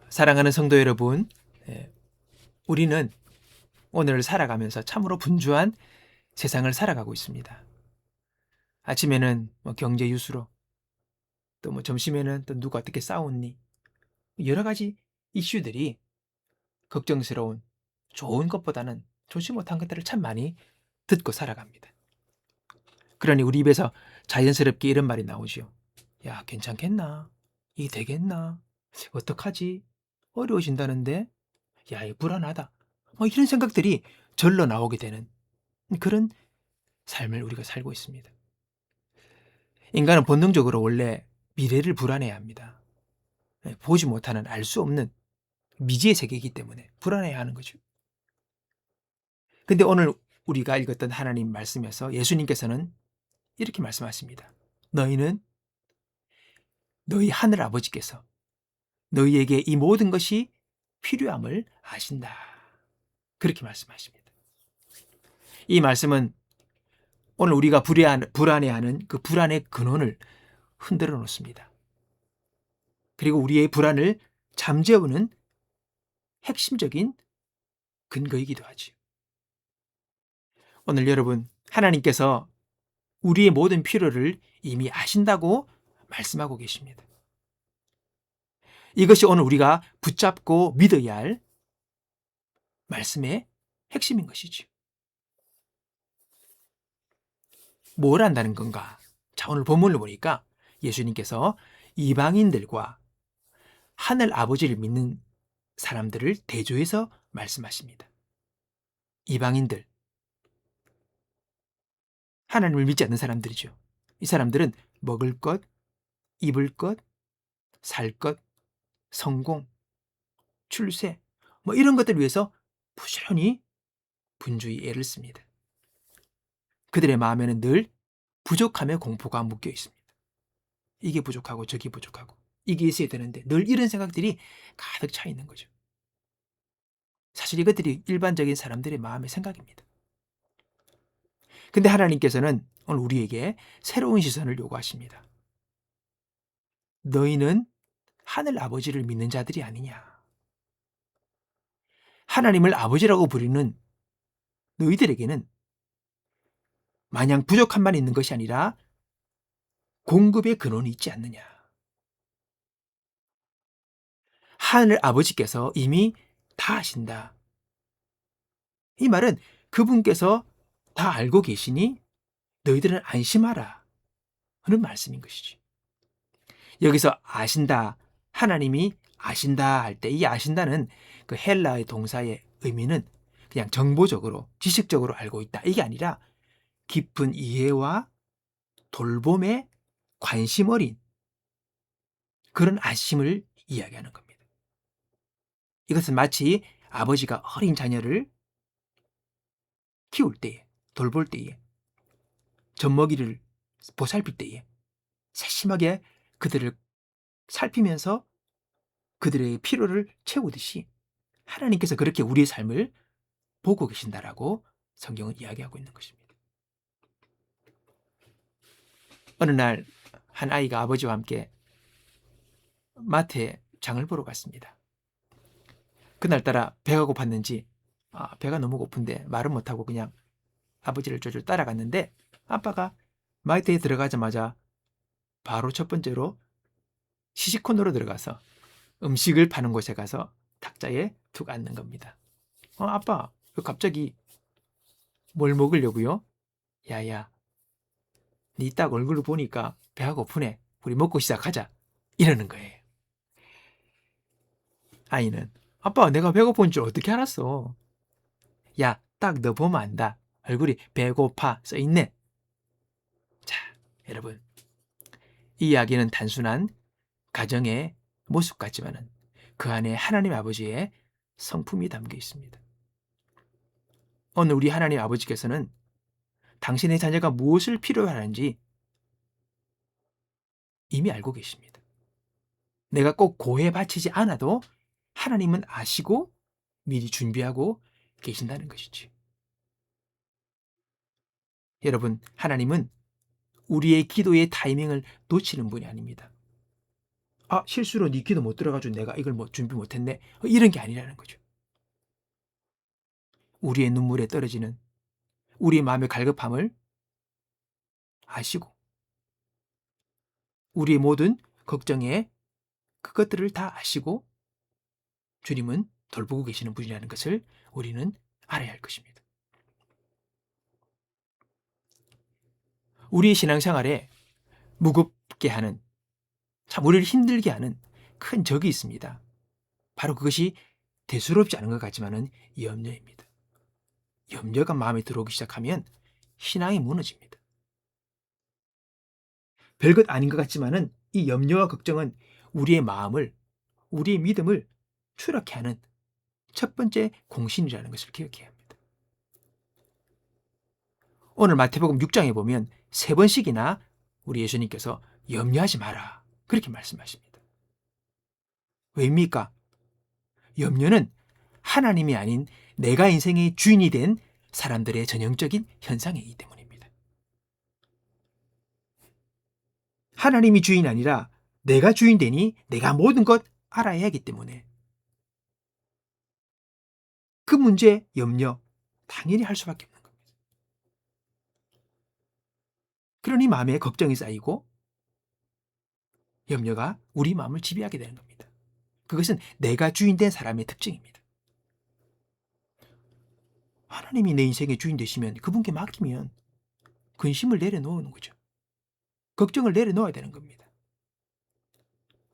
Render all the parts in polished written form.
사랑하는 성도 여러분, 우리는 오늘을 살아가면서 참으로 분주한 세상을 살아가고 있습니다. 아침에는 경제 뉴스로, 또 점심에는 또 누가 어떻게 싸웠니, 여러 가지 이슈들이 걱정스러운, 좋은 것보다는 좋지 못한 것들을 참 많이 듣고 살아갑니다. 그러니 우리 입에서 자연스럽게 이런 말이 나오죠. 야, 괜찮겠나? 이게 되겠나? 어떡하지? 어려워진다는데? 야, 이 불안하다. 이런 생각들이 절로 나오게 되는 그런 삶을 우리가 살고 있습니다. 인간은 본능적으로 원래 미래를 불안해야 합니다. 보지 못하는, 알 수 없는 미지의 세계이기 때문에 불안해야 하는 거죠. 근데 오늘 우리가 읽었던 하나님 말씀에서 예수님께서는 이렇게 말씀하십니다. 너희는 너희 하늘 아버지께서 너희에게 이 모든 것이 필요함을 아신다. 그렇게 말씀하십니다. 이 말씀은 오늘 우리가 불안해하는 그 불안의 근원을 흔들어 놓습니다. 그리고 우리의 불안을 잠재우는 핵심적인 근거이기도 하지요. 오늘 여러분, 하나님께서 우리의 모든 필요를 이미 아신다고 말씀하고 계십니다. 이것이 오늘 우리가 붙잡고 믿어야 할 말씀의 핵심인 것이죠. 뭘 안다는 건가? 자, 오늘 본문을 보니까 예수님께서 이방인들과 하늘 아버지를 믿는 사람들을 대조해서 말씀하십니다. 이방인들, 하나님을 믿지 않는 사람들이죠. 이 사람들은 먹을 것, 입을 것, 살 것, 성공, 출세, 이런 것들을 위해서 부지런히 분주히 애를 씁니다. 그들의 마음에는 늘 부족함의 공포가 묶여 있습니다. 이게 부족하고 저게 부족하고 이게 있어야 되는데 늘 이런 생각들이 가득 차 있는 거죠. 사실 이것들이 일반적인 사람들의 마음의 생각입니다. 근데 하나님께서는 오늘 우리에게 새로운 시선을 요구하십니다. 너희는 하늘 아버지를 믿는 자들이 아니냐. 하나님을 아버지라고 부르는 너희들에게는 마냥 부족함만 있는 것이 아니라 공급의 근원이 있지 않느냐. 하늘 아버지께서 이미 다 아신다. 이 말은 그분께서 다 알고 계시니 너희들은 안심하라 하는 말씀인 것이지. 여기서 아신다, 하나님이 아신다 할 때 이 아신다는 그 헬라의 동사의 의미는 그냥 정보적으로, 지식적으로 알고 있다. 이게 아니라 깊은 이해와 돌봄에 관심 어린 그런 아심을 이야기하는 겁니다. 이것은 마치 아버지가 어린 자녀를 키울 때에, 돌볼 때에, 젖먹이를 보살필 때에 세심하게 그들을 살피면서 그들의 필요를 채우듯이 하나님께서 그렇게 우리의 삶을 보고 계신다라고 성경은 이야기하고 있는 것입니다. 어느 날 한 아이가 아버지와 함께 마트에 장을 보러 갔습니다. 그날따라 배가 고팠는지 배가 너무 고픈데 말은 못하고 그냥 아버지를 쫄쫄 따라갔는데 아빠가 마트에 들어가자마자 바로 첫 번째로 시식코너로 들어가서 음식을 파는 곳에 가서 탁자에 툭 앉는 겁니다. 아빠, 왜 갑자기 뭘 먹으려고요? 야야, 니 딱 얼굴을 보니까 배가 고프네. 우리 먹고 시작하자. 이러는 거예요. 아이는 아빠, 내가 배고픈 줄 어떻게 알았어? 야, 딱 너 보면 안다. 얼굴이 배고파 써있네. 자, 여러분, 이 이야기는 단순한 가정의 모습 같지만은 그 안에 하나님 아버지의 성품이 담겨 있습니다. 오늘 우리 하나님 아버지께서는 당신의 자녀가 무엇을 필요로 하는지 이미 알고 계십니다. 내가 꼭 고해 바치지 않아도 하나님은 아시고 미리 준비하고 계신다는 것이지. 여러분, 하나님은 우리의 기도의 타이밍을 놓치는 분이 아닙니다. 실수로 네 기도 못 들어가지고 내가 이걸 뭐 준비 못했네. 이런 게 아니라는 거죠. 우리의 눈물에 떨어지는 우리의 마음의 갈급함을 아시고 우리의 모든 걱정에 그것들을 다 아시고 주님은 돌보고 계시는 분이라는 것을 우리는 알아야 할 것입니다. 우리의 신앙생활에 무겁게 하는, 참 우리를 힘들게 하는 큰 적이 있습니다. 바로 그것이 대수롭지 않은 것 같지만은 염려입니다. 염려가 마음에 들어오기 시작하면 신앙이 무너집니다. 별것 아닌 것 같지만은 이 염려와 걱정은 우리의 마음을, 우리의 믿음을 추락해 하는 첫 번째 공신이라는 것을 기억해야 합니다. 오늘 마태복음 6장에 보면 3번씩이나 우리 예수님께서 염려하지 마라 그렇게 말씀하십니다. 왜입니까? 염려는 하나님이 아닌 내가 인생의 주인이 된 사람들의 전형적인 현상이기 때문입니다. 하나님이 주인이 아니라 내가 주인 되니 내가 모든 것 알아야 하기 때문에 그 문제, 염려 당연히 할 수밖에 없는 겁니다. 그러니 마음에 걱정이 쌓이고 염려가 우리 마음을 지배하게 되는 겁니다. 그것은 내가 주인 된 사람의 특징입니다. 하나님이 내 인생의 주인 되시면 그분께 맡기면 근심을 내려놓는 거죠. 걱정을 내려놓아야 되는 겁니다.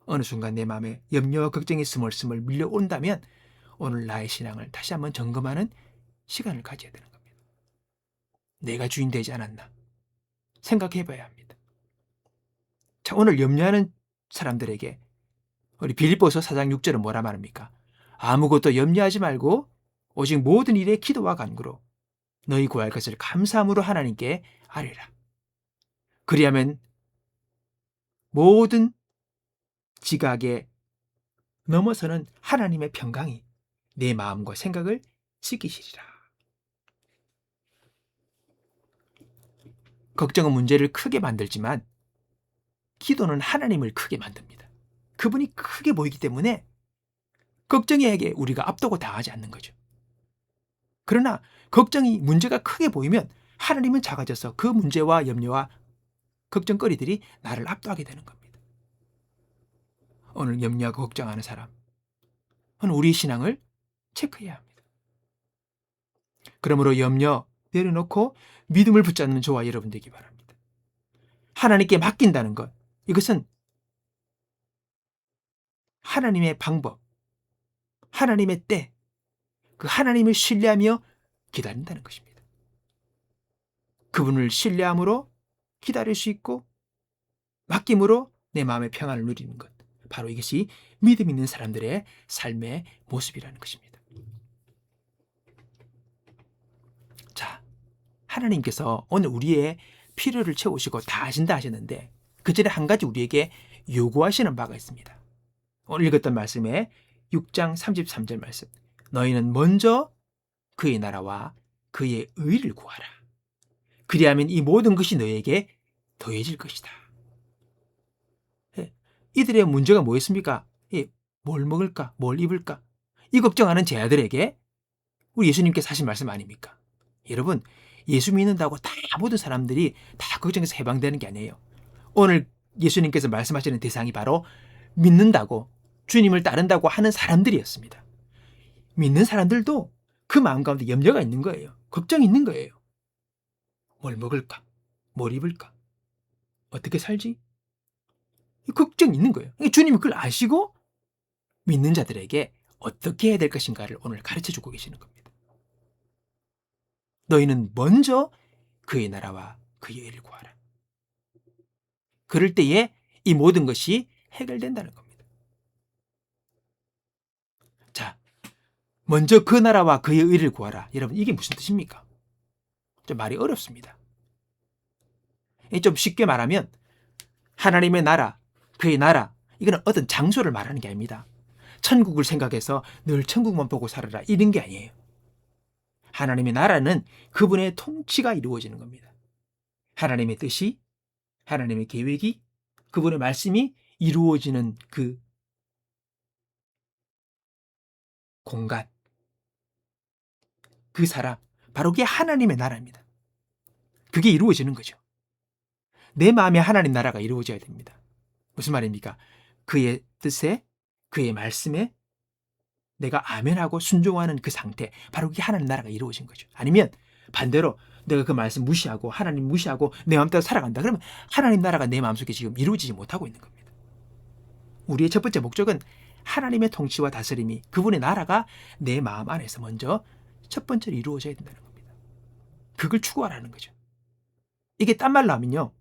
어느 순간 내 마음에 염려와 걱정이 스멀스멀 밀려온다면 오늘 나의 신앙을 다시 한번 점검하는 시간을 가져야 되는 겁니다. 내가 주인 되지 않았나 생각해 봐야 합니다. 자, 오늘 염려하는 사람들에게 우리 빌립보서 4장 6절은 뭐라 말합니까? 아무것도 염려하지 말고 오직 모든 일에 기도와 간구로 너희 구할 것을 감사함으로 하나님께 아뢰라. 그리하면 모든 지각에 넘어서는 하나님의 평강이 내 마음과 생각을 지키시리라. 걱정은 문제를 크게 만들지만 기도는 하나님을 크게 만듭니다. 그분이 크게 보이기 때문에 걱정에게 우리가 앞두고 당하지 않는 거죠. 그러나 걱정이 문제가 크게 보이면 하나님은 작아져서 그 문제와 염려와 걱정거리들이 나를 압도하게 되는 겁니다. 오늘 염려하고 걱정하는 사람, 오늘 우리 신앙을 체크해야 합니다. 그러므로 염려 내려놓고 믿음을 붙잡는 저와 여러분 되기 바랍니다. 하나님께 맡긴다는 것, 이것은 하나님의 방법, 하나님의 때, 그 하나님을 신뢰하며 기다린다는 것입니다. 그분을 신뢰함으로 기다릴 수 있고 맡김으로 내 마음의 평안을 누리는 것, 바로 이것이 믿음 있는 사람들의 삶의 모습이라는 것입니다. 자, 하나님께서 오늘 우리의 필요를 채우시고 다 하신다 하셨는데 그 전에 한 가지 우리에게 요구하시는 바가 있습니다. 오늘 읽었던 말씀에 6장 33절 말씀, 너희는 먼저 그의 나라와 그의 의를 구하라. 그리하면 이 모든 것이 너희에게 더해질 것이다. 이들의 문제가 뭐였습니까? 뭘 먹을까? 뭘 입을까? 이 걱정하는 제 아들에게 우리 예수님께서 하신 말씀 아닙니까? 여러분, 예수 믿는다고 다 모든 사람들이 다 걱정해서 해방되는 게 아니에요. 오늘 예수님께서 말씀하시는 대상이 바로 믿는다고, 주님을 따른다고 하는 사람들이었습니다. 믿는 사람들도 그 마음 가운데 염려가 있는 거예요. 걱정이 있는 거예요. 뭘 먹을까? 뭘 입을까? 어떻게 살지? 걱정이 있는 거예요. 주님이 그걸 아시고 믿는 자들에게 어떻게 해야 될 것인가를 오늘 가르쳐주고 계시는 겁니다. 너희는 먼저 그의 나라와 그의 의를 구하라. 그럴 때에 이 모든 것이 해결된다는 겁니다. 자, 먼저 그 나라와 그의 의를 구하라. 여러분, 이게 무슨 뜻입니까? 좀 말이 어렵습니다. 좀 쉽게 말하면 하나님의 나라, 그의 나라, 이거는 어떤 장소를 말하는 게 아닙니다. 천국을 생각해서 늘 천국만 보고 살아라 이런 게 아니에요. 하나님의 나라는 그분의 통치가 이루어지는 겁니다. 하나님의 뜻이, 하나님의 계획이, 그분의 말씀이 이루어지는 그 공간, 그 사람, 바로 그게 하나님의 나라입니다. 그게 이루어지는 거죠. 내 마음에 하나님 나라가 이루어져야 됩니다. 무슨 말입니까? 그의 뜻에, 그의 말씀에 내가 아멘하고 순종하는 그 상태, 바로 그게 하나님 나라가 이루어진 거죠. 아니면 반대로 내가 그 말씀 무시하고 하나님 무시하고 내 마음대로 살아간다. 그러면 하나님 나라가 내 마음속에 지금 이루어지지 못하고 있는 겁니다. 우리의 첫 번째 목적은 하나님의 통치와 다스림이, 그분의 나라가 내 마음 안에서 먼저 첫 번째로 이루어져야 된다는 겁니다. 그걸 추구하라는 거죠. 이게 딴 말로 하면요,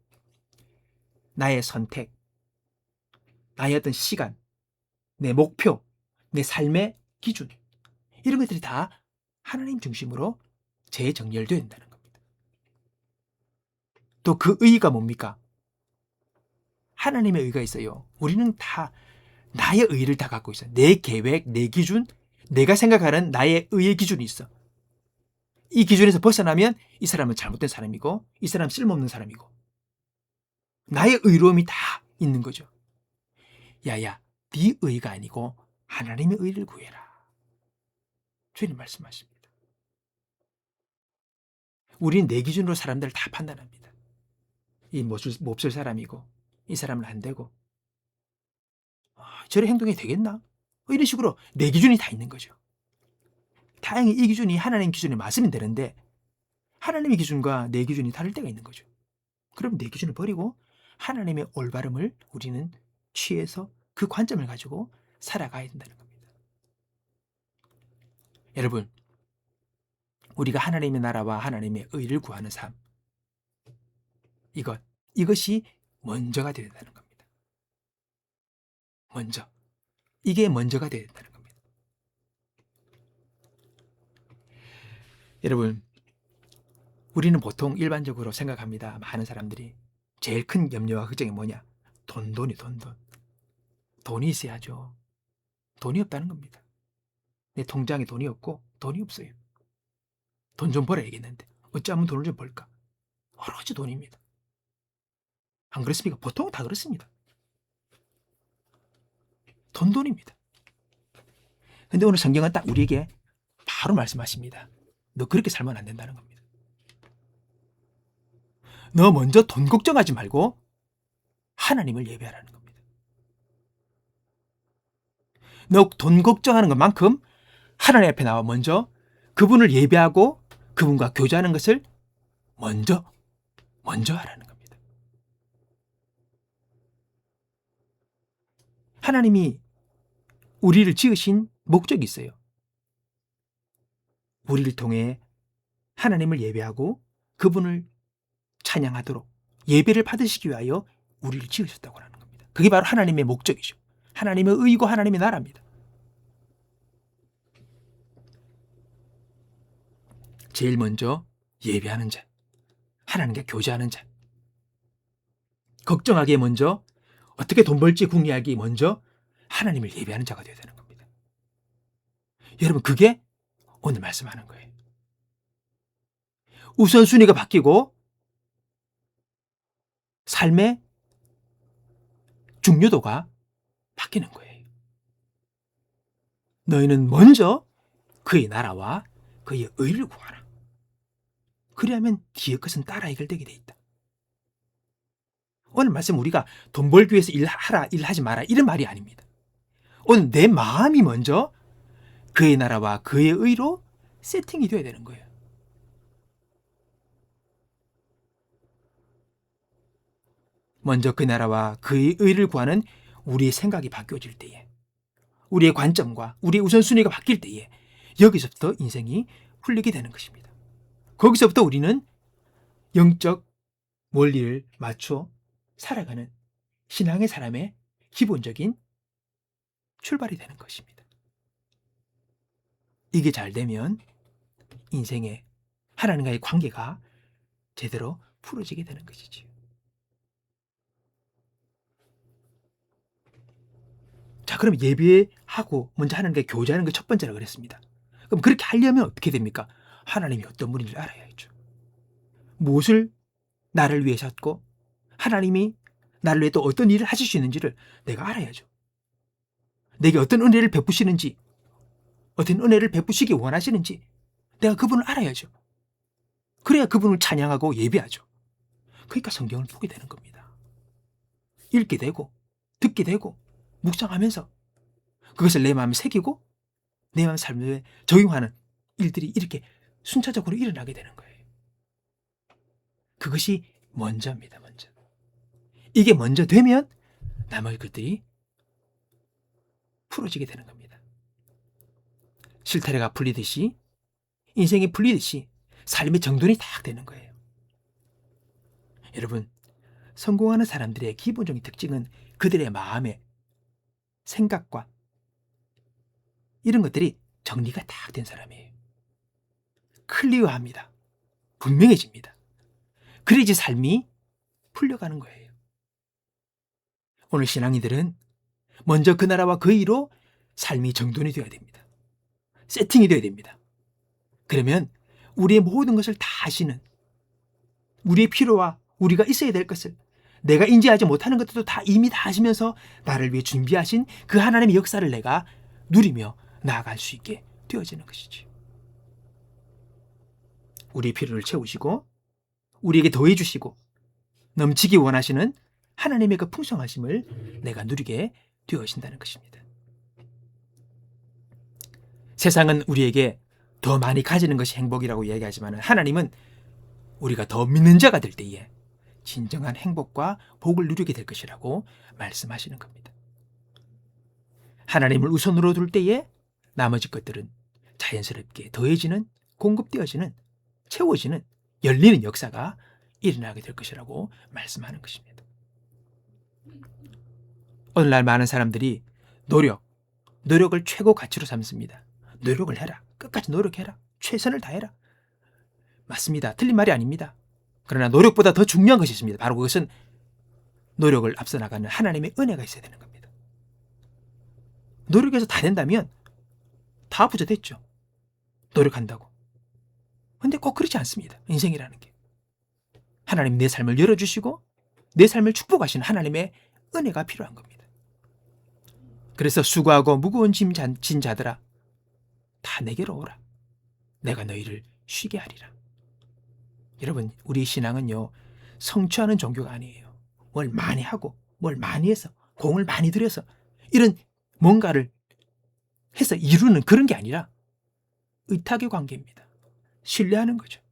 나의 선택, 나의 어떤 시간, 내 목표, 내 삶의 기준, 이런 것들이 다 하나님 중심으로 재정렬되어야 된다는 겁니다. 또 그 의의가 뭡니까? 하나님의 의의가 있어요. 우리는 다 나의 의의를 다 갖고 있어요. 내 계획, 내 기준, 내가 생각하는 나의 의의 기준이 있어. 이 기준에서 벗어나면 이 사람은 잘못된 사람이고 이 사람은 쓸모없는 사람이고, 나의 의로움이 다 있는 거죠. 야야, 네 의의가 아니고 하나님의 의의를 구해라. 주님 말씀하십니다. 우리는 내 기준으로 사람들을 다 판단합니다. 이 몹쓸 사람이고 이 사람은 안 되고, 저런 행동이 되겠나? 이런 식으로 내 기준이 다 있는 거죠. 다행히 이 기준이 하나님 기준에 맞으면 되는데 하나님의 기준과 내 기준이 다를 때가 있는 거죠. 그럼 내 기준을 버리고 하나님의 올바름을 우리는 취해서 그 관점을 가지고 살아가야 된다는 겁니다. 여러분, 우리가 하나님의 나라와 하나님의 의를 구하는 삶, 이것이 먼저가 되어야 된다는 겁니다. 먼저. 이게 먼저가 되어야 된다는 겁니다. 여러분, 우리는 보통 일반적으로 생각합니다. 많은 사람들이 제일 큰 염려와 걱정이 뭐냐? 돈이. 돈이 있어야죠. 돈이 없다는 겁니다. 내 통장에 돈이 없고 돈이 없어요. 돈 좀 벌어야겠는데 어쩌면 돈을 좀 벌까? 오로지 돈입니다. 안 그렇습니까? 보통 다 그렇습니다. 돈입니다. 근데 오늘 성경은 딱 우리에게 바로 말씀하십니다. 너 그렇게 살면 안 된다는 겁니다. 너 먼저 돈 걱정하지 말고 하나님을 예배하라는 겁니다. 너 돈 걱정하는 것만큼 하나님 앞에 나와 먼저 그분을 예배하고 그분과 교제하는 것을 먼저 하라는 겁니다. 하나님이 우리를 지으신 목적이 있어요. 우리를 통해 하나님을 예배하고 그분을 찬양하도록 예배를 받으시기 위하여 우리를 지으셨다고 하는 겁니다. 그게 바로 하나님의 목적이죠. 하나님의 의고 하나님의 나라입니다. 제일 먼저 예배하는 자, 하나님과 교제하는 자, 걱정하기에 먼저 어떻게 돈 벌지 궁리하기 먼저 하나님을 예배하는 자가 되어야 되는 겁니다. 여러분, 그게 오늘 말씀하는 거예요. 우선순위가 바뀌고 삶의 중요도가 바뀌는 거예요. 너희는 먼저 그의 나라와 그의 의를 구하라. 그리하면 뒤의 것은 따라 해결되게 돼 있다. 오늘 말씀 우리가 돈 벌기 위해서 일하라, 일하지 마라, 이런 말이 아닙니다. 오늘 내 마음이 먼저 그의 나라와 그의 의로 세팅이 되어야 되는 거예요. 먼저 그 나라와 그의 의를 구하는 우리의 생각이 바뀌어질 때에, 우리의 관점과 우리의 우선순위가 바뀔 때에 여기서부터 인생이 풀리게 되는 것입니다. 거기서부터 우리는 영적 원리를 맞춰 살아가는 신앙의 사람의 기본적인 출발이 되는 것입니다. 이게 잘 되면 인생의 하나님과의 관계가 제대로 풀어지게 되는 것이지요. 자, 그럼 예배하고 먼저 하나님과 교제하는 게 첫 번째라고 그랬습니다. 그럼 그렇게 하려면 어떻게 됩니까? 하나님이 어떤 분인지 알아야죠. 무엇을 나를 위해 하셨고 하나님이 나를 위해 또 어떤 일을 하실 수 있는지를 내가 알아야죠. 내게 어떤 은혜를 베푸시는지, 어떤 은혜를 베푸시기 원하시는지 내가 그분을 알아야죠. 그래야 그분을 찬양하고 예배하죠. 그러니까 성경을 보게 되는 겁니다. 읽게 되고 듣게 되고 묵상하면서 그것을 내 마음에 새기고 내 마음 삶에 적용하는 일들이 이렇게 순차적으로 일어나게 되는 거예요. 그것이 먼저입니다. 먼저. 이게 먼저 되면 나머지 것들이 풀어지게 되는 겁니다. 실타래가 풀리듯이, 인생이 풀리듯이 삶의 정돈이 딱 되는 거예요. 여러분, 성공하는 사람들의 기본적인 특징은 그들의 마음의 생각과 이런 것들이 정리가 딱 된 사람이에요. 클리어합니다. 분명해집니다. 그래야지 삶이 풀려가는 거예요. 오늘 신앙인들은 먼저 그 나라와 그 의로 삶이 정돈이 되어야 됩니다. 세팅이 되어야 됩니다. 그러면 우리의 모든 것을 다 아시는, 우리의 필요와 우리가 있어야 될 것을, 내가 인지하지 못하는 것들도 다 이미 다 아시면서 나를 위해 준비하신 그 하나님의 역사를 내가 누리며 나아갈 수 있게 되어지는 것이지. 우리의 필요를 채우시고 우리에게 더해 주시고 넘치기 원하시는 하나님의 그 풍성하심을 내가 누리게 되어진다는 것입니다. 세상은 우리에게 더 많이 가지는 것이 행복이라고 이야기하지만 하나님은 우리가 더 믿는 자가 될 때에 진정한 행복과 복을 누리게 될 것이라고 말씀하시는 겁니다. 하나님을 우선으로 둘 때에 나머지 것들은 자연스럽게 더해지는, 공급되어지는, 채워지는, 열리는 역사가 일어나게 될 것이라고 말씀하는 것입니다. 오늘날 많은 사람들이 노력을 최고 가치로 삼습니다. 노력을 해라. 끝까지 노력해라. 최선을 다해라. 맞습니다. 틀린 말이 아닙니다. 그러나 노력보다 더 중요한 것이 있습니다. 바로 그것은 노력을 앞서 나가는 하나님의 은혜가 있어야 되는 겁니다. 노력해서 다 된다면 다 부자 됐죠. 노력한다고. 근데 꼭 그렇지 않습니다. 인생이라는 게. 하나님 내 삶을 열어주시고 내 삶을 축복하시는 하나님의 은혜가 필요한 겁니다. 그래서 수고하고 무거운 짐 진 자들아 다 내게로 오라. 내가 너희를 쉬게 하리라. 여러분, 우리 신앙은요, 성취하는 종교가 아니에요. 뭘 많이 하고 뭘 많이 해서 공을 많이 들여서 이런 뭔가를 해서 이루는 그런 게 아니라 의탁의 관계입니다. 신뢰하는 거죠.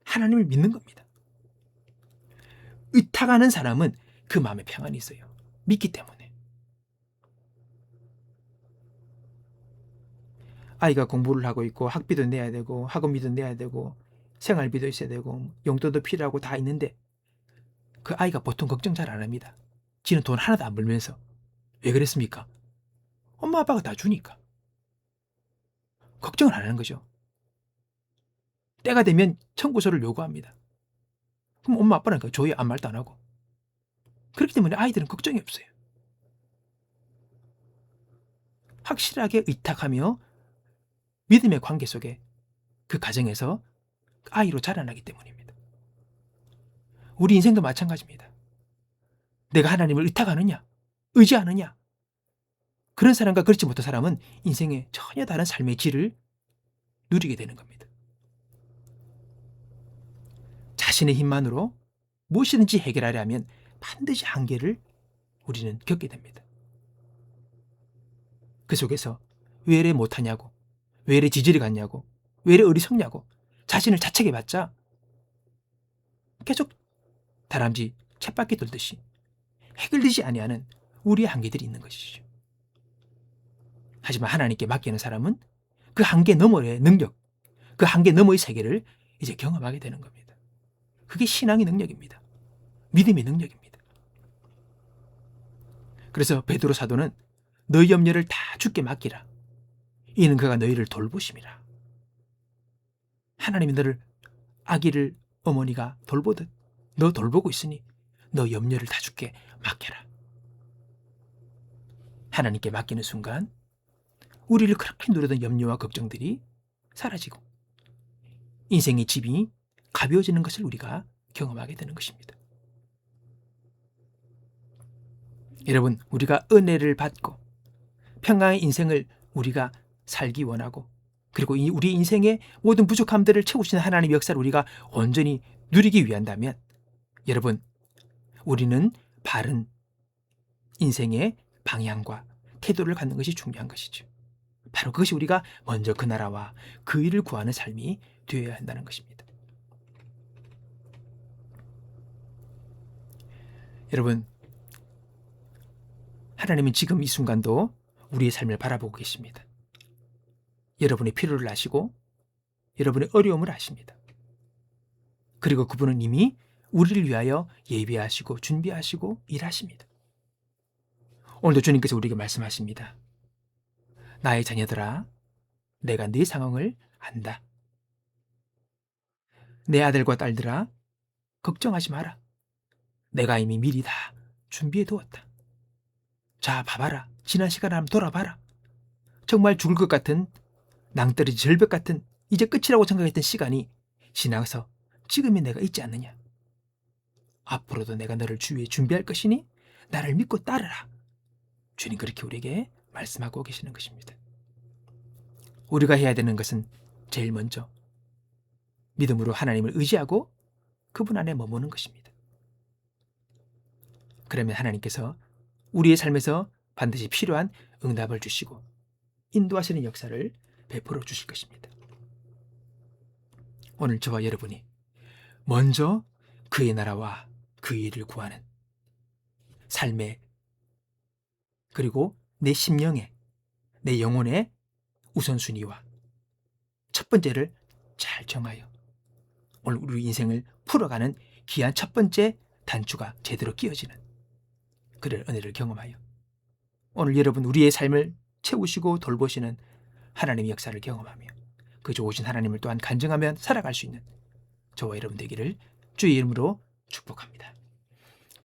하나님을 믿는 겁니다. 의탁하는 사람은 그 마음에 평안이 있어요. 믿기 때문에. 아이가 공부를 하고 있고 학비도 내야 되고 학원비도 내야 되고 생활비도 있어야 되고 용돈도 필요하고 다 있는데 그 아이가 보통 걱정 잘 안 합니다. 지는 돈 하나도 안 벌면서. 왜 그랬습니까? 엄마 아빠가 다 주니까. 걱정을 안 하는 거죠. 때가 되면 청구서를 요구합니다. 그럼 엄마 아빠는 줘요. 아무 말도 안 하고. 그렇기 때문에 아이들은 걱정이 없어요. 확실하게 의탁하며 믿음의 관계 속에 그 가정에서 아이로 자라나기 때문입니다. 우리 인생도 마찬가지입니다. 내가 하나님을 의탁하느냐, 의지하느냐, 그런 사람과 그렇지 못한 사람은 인생의 전혀 다른 삶의 질을 누리게 되는 겁니다. 자신의 힘만으로 무엇이든지 해결하려 하면 반드시 한계를 우리는 겪게 됩니다. 그 속에서 왜 이래 못하냐고, 왜 이래 지질이 같냐고, 왜 이래 어리석냐고 자신을 자책해봤자 계속 다람쥐 쳇바퀴 돌듯이 해결되지 아니하는 우리의 한계들이 있는 것이죠. 하지만 하나님께 맡기는 사람은 그 한계 너머의 능력, 그 한계 너머의 세계를 이제 경험하게 되는 겁니다. 그게 신앙의 능력입니다. 믿음의 능력입니다. 그래서 베드로 사도는 너희 염려를 다 주께 맡기라. 이는 그가 너희를 돌보심이라. 하나님이 너를 아기를 어머니가 돌보듯 너 돌보고 있으니 너 염려를 다 주께 맡겨라. 하나님께 맡기는 순간 우리를 그렇게 누르던 염려와 걱정들이 사라지고 인생의 짐이 가벼워지는 것을 우리가 경험하게 되는 것입니다. 여러분, 우리가 은혜를 받고 평강의 인생을 우리가 살기 원하고, 그리고 우리 인생의 모든 부족함들을 채우시는 하나님의 역사를 우리가 온전히 누리기 위한다면, 여러분, 우리는 바른 인생의 방향과 태도를 갖는 것이 중요한 것이죠. 바로 그것이 우리가 먼저 그 나라와 그 일을 구하는 삶이 되어야 한다는 것입니다. 여러분, 하나님은 지금 이 순간도 우리의 삶을 바라보고 계십니다. 여러분의 필요를 아시고 여러분의 어려움을 아십니다. 그리고 그분은 이미 우리를 위하여 예비하시고 준비하시고 일하십니다. 오늘도 주님께서 우리에게 말씀하십니다. 나의 자녀들아, 내가 네 상황을 안다. 내 아들과 딸들아, 걱정하지 마라. 내가 이미 미리 다 준비해 두었다. 자, 봐봐라. 지난 시간을 한번 돌아봐라. 정말 죽을 것 같은, 낭떠러지 절벽 같은, 이제 끝이라고 생각했던 시간이 지나서 지금의 내가 있지 않느냐. 앞으로도 내가 너를 주위에 준비할 것이니 나를 믿고 따르라. 주님 그렇게 우리에게 말씀하고 계시는 것입니다. 우리가 해야 되는 것은 제일 먼저 믿음으로 하나님을 의지하고 그분 안에 머무는 것입니다. 그러면 하나님께서 우리의 삶에서 반드시 필요한 응답을 주시고 인도하시는 역사를 베풀어 주실 것입니다. 오늘 저와 여러분이 먼저 그의 나라와 그의 일을 구하는 삶의, 그리고 내 심령의, 내 영혼의 우선순위와 첫 번째를 잘 정하여 오늘 우리 인생을 풀어가는 귀한 첫 번째 단추가 제대로 끼어지는 그런 은혜를 경험하여 오늘 여러분 우리의 삶을 채우시고 돌보시는 하나님의 역사를 경험하며 그 좋으신 하나님을 또한 간증하며 살아갈 수 있는 저와 여러분 되기를 주의 이름으로 축복합니다.